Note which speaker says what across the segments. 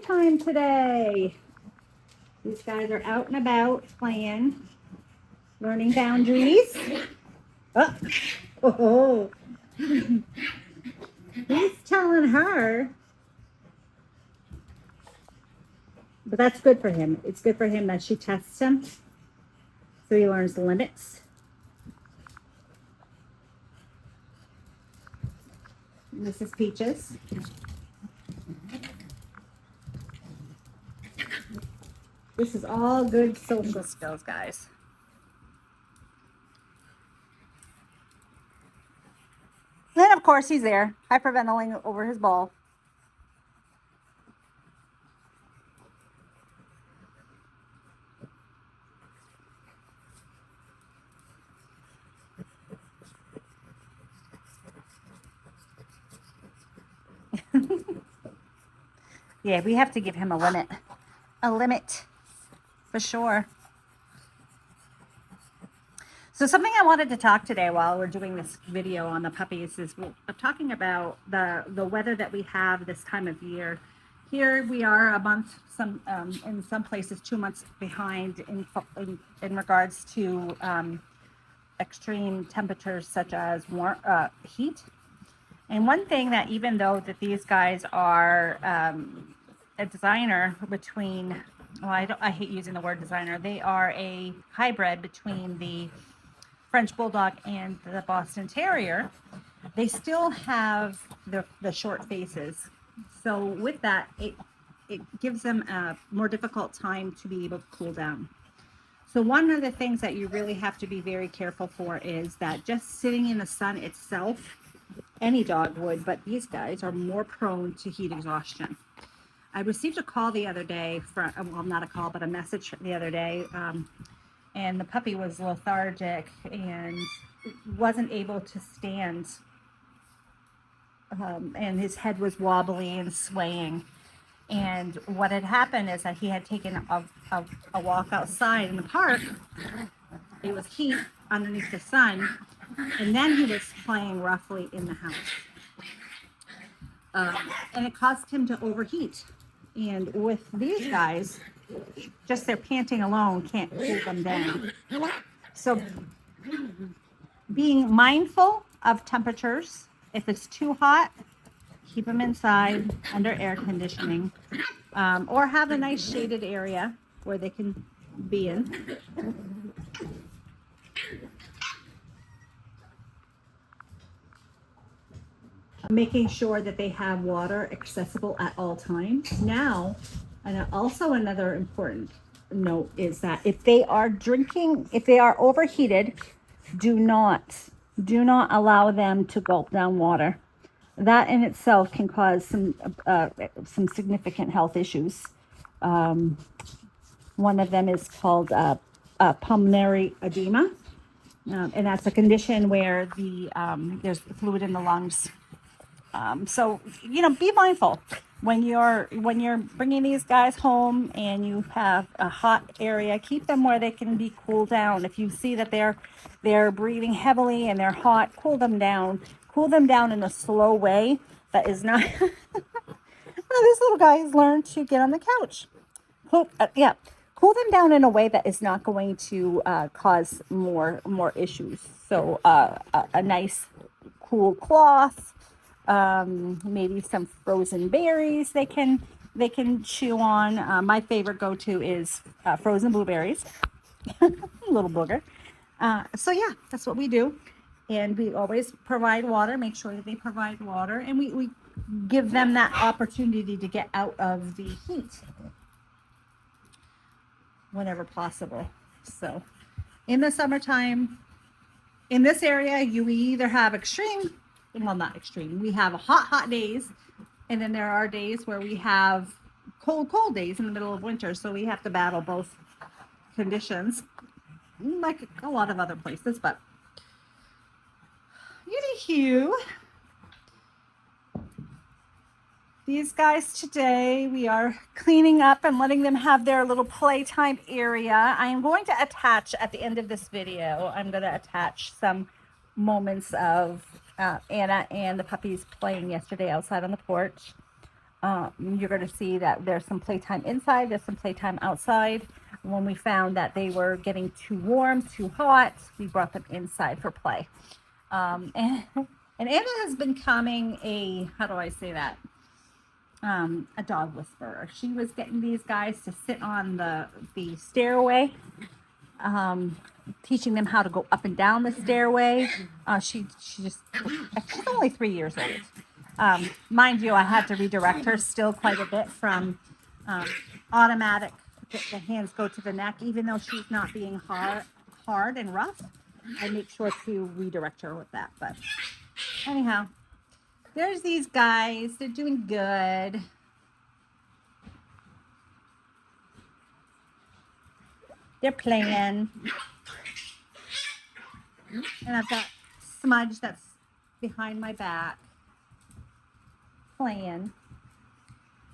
Speaker 1: playtime today. These guys are out and about playing, learning boundaries. Oh, oh. He's telling her. But that's good for him. It's good for him that she tests him, so he learns the limits. And this is Peaches. This is all good social skills, guys. And then, of course, he's there, hyperventilating over his ball. Yeah, we have to give him a limit. A limit, for sure. So something I wanted to talk today while we're doing this video on the puppies is we're talking about the weather that we have this time of year. Here we are a month, in some places 2 months behind in regards to extreme temperatures such as heat. And one thing that, even though that these guys are a designer between, well, I hate using the word designer. They are a hybrid between the French Bulldog and the Boston Terrier. They still have the short faces. So with that, it gives them a more difficult time to be able to cool down. So one of the things that you really have to be very careful for is that just sitting in the sun itself, any dog would, but these guys are more prone to heat exhaustion. I received a call the other day from, well, not a call, but a message the other day, and the puppy was lethargic and wasn't able to stand, and his head was wobbly and swaying. And what had happened is that he had taken a walk outside in the park. It was heat underneath the sun, and then he was playing roughly in the house. And it caused him to overheat. And with these guys, just their panting alone can't cool them down. So being mindful of temperatures. If it's too hot, keep them inside under air conditioning, or have a nice shaded area where they can be in. Making sure that they have water accessible at all times. Now, and also another important note is that if they are drinking, if they are overheated, do not allow them to gulp down water. That in itself can cause some significant health issues. One of them is called pulmonary edema, and that's a condition where there's fluid in the lungs. So, be mindful when you're bringing these guys home and you have a hot area. Keep them where they can be cooled down. If you see that they're breathing heavily and they're hot, cool them down. Cool them down in a slow way that is not. This little guy has learned to get on the couch. Cool them down in a way that is not going to cause more issues. So a nice cool cloth. Maybe some frozen berries they can chew on. My favorite go-to is frozen blueberries. Little booger. So yeah, that's what we do, and we always provide water. Make sure that they provide water, and we give them that opportunity to get out of the heat whenever possible. So in the summertime, in this area, we either have extreme, well, not extreme, we have hot days, and then there are days where we have cold days in the middle of winter. So we have to battle both conditions, like a lot of other places. But you, these guys today, we are cleaning up and letting them have their little playtime area. I am going to attach, at the end of this video, I'm going to attach some moments of Anna and the puppies playing yesterday outside on the porch. You're going to see that there's some playtime inside, there's some playtime outside. When we found that they were getting too warm, too hot, we brought them inside for play. And Anna has been becoming a, how do I say that? A dog whisperer. She was getting these guys to sit on the stairway, teaching them how to go up and down the stairway. She's only 3 years old. Mind you, I had to redirect her still quite a bit from automatic, the hands go to the neck, even though she's not being hard and rough. I make sure to redirect her with that. But anyhow, there's these guys. They're doing good. They're playing. And I've got Smudge that's behind my back playing.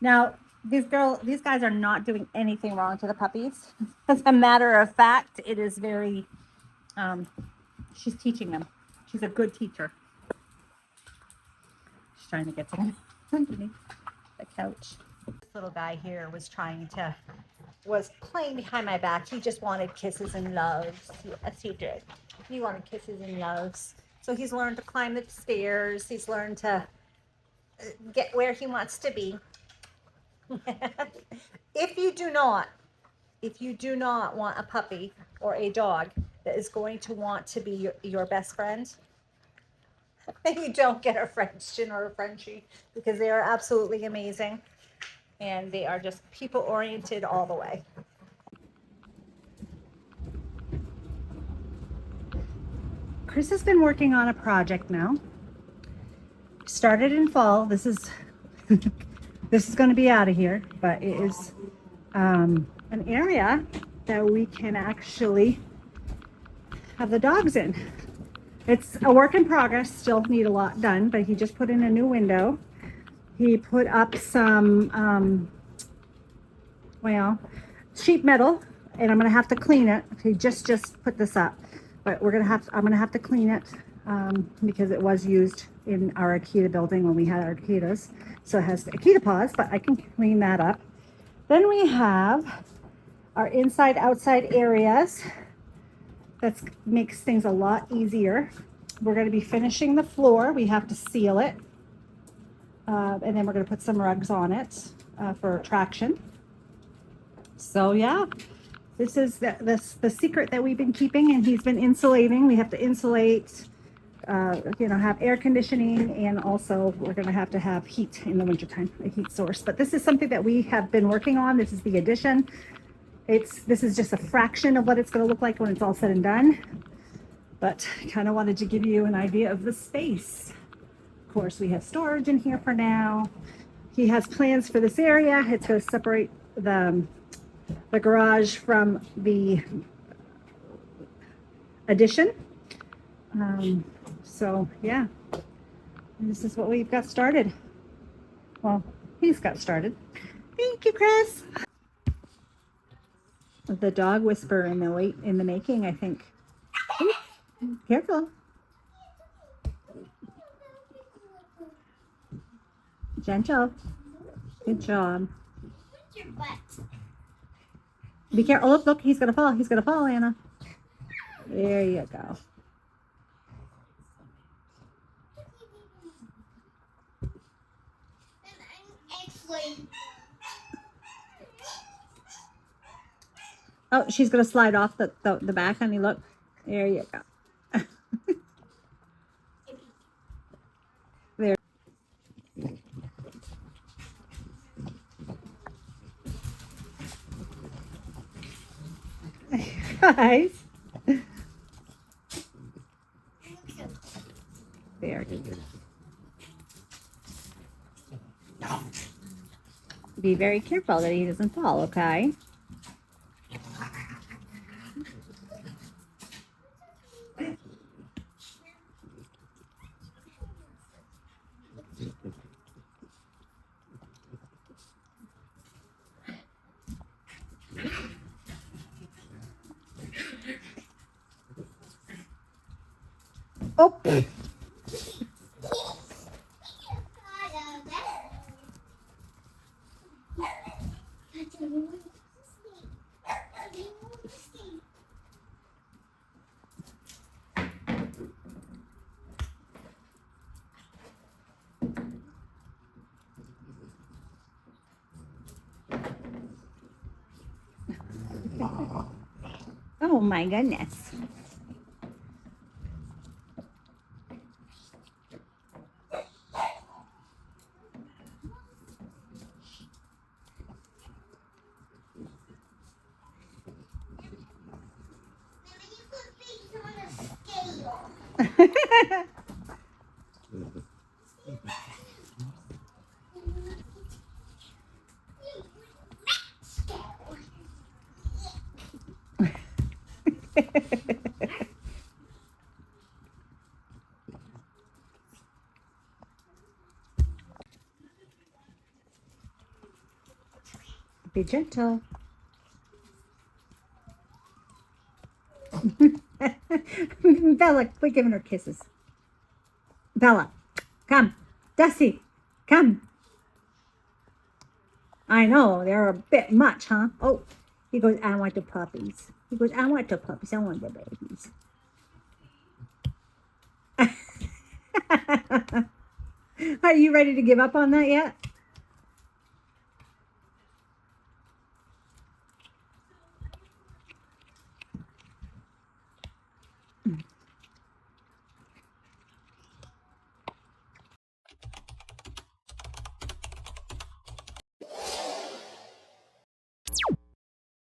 Speaker 1: Now, these guys are not doing anything wrong to the puppies. As a matter of fact, it is very, she's teaching them. She's a good teacher. She's trying to get to them underneath the couch. This little guy here was playing behind my back. He just wanted kisses and loves. Yes, he did. He wanted kisses and loves. So he's learned to climb the stairs. He's learned to get where he wants to be. If you do not want a puppy or a dog that is going to want to be your best friend, you don't get a Frenchton or a Frenchie, because they are absolutely amazing and they are just people oriented all the way. Chris has been working on a project now. Started in fall. This is this is going to be out of here, but it is an area that we can actually have the dogs in. It's a work in progress, still need a lot done, but he just put in a new window. He put up some, sheet metal, and I'm going to have to clean it. He just put this up, but I'm going to have to clean it because it was used in our Akita building when we had our Akitas. So it has the Akita Pawz, but I can clean that up. Then we have our inside outside areas. That makes things a lot easier. We're going to be finishing the floor. We have to seal it. And then we're going to put some rugs on it for traction. So yeah, this is the secret that we've been keeping, and he's been insulating. We have to insulate, have air conditioning, and also we're going to have heat in the wintertime, a heat source. But this is something that we have been working on. This is the addition. This is just a fraction of what it's going to look like when it's all said and done. But I kind of wanted to give you an idea of the space. Of course, we have storage in here for now. He has plans for this area. It's going to separate the garage from the addition. So yeah, and this is what we've got started. Well, he's got started. Thank you, Chris. The dog whisperer in the making, I think. Ooh, careful. Gentle. Good job. Be careful. Oh, look, he's gonna fall. He's gonna fall, Anna. There you go. Oh, she's gonna slide off the back, honey. Look, there you go. There. Guys. There. Be very careful that he doesn't fall, okay? Oh. Oh my goodness. Be gentle. Bella, quit giving her kisses. Bella, come. Dusty, come. I know, they're a bit much, huh? Oh, he goes, I want the puppies. He goes, I want the puppies. I want the babies. Are you ready to give up on that yet?